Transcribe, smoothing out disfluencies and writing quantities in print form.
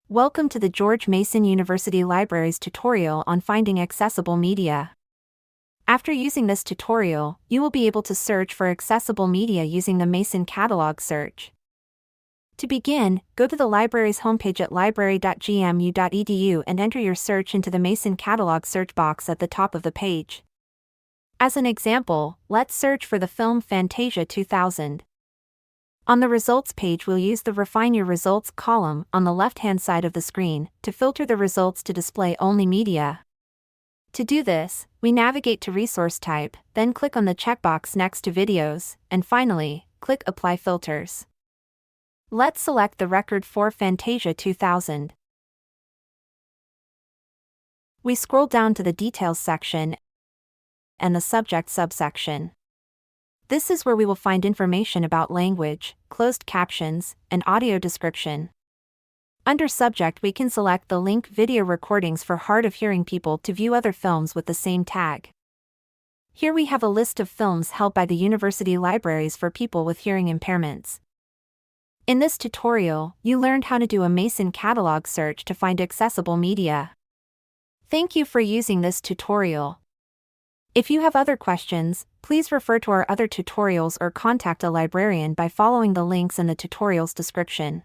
Welcome to the George Mason University Libraries tutorial on finding accessible media. After using this tutorial, you will be able to search for accessible media using the Mason Catalog search. To begin, go to the library's homepage at library.gmu.edu and enter your search into the Mason Catalog search box at the top of the page. As an example, let's search for the film Fantasia 2000. On the results page, we'll use the Refine Your Results column on the left-hand side of the screen to filter the results to display only media. To do this, we navigate to Resource Type, then click on the checkbox next to Videos, and finally, click Apply Filters. Let's select the record for Fantasia 2000. We scroll down to the Details section and the Subject subsection. This is where we will find information about language, closed captions, and audio description. Under Subject, we can select the link Video Recordings for hard of hearing people to view other films with the same tag. Here we have a list of films held by the university libraries for people with hearing impairments. In this tutorial, you learned how to do a Mason catalog search to find accessible media. Thank you for using this tutorial. If you have other questions, please refer to our other tutorials or contact a librarian by following the links in the tutorial's description.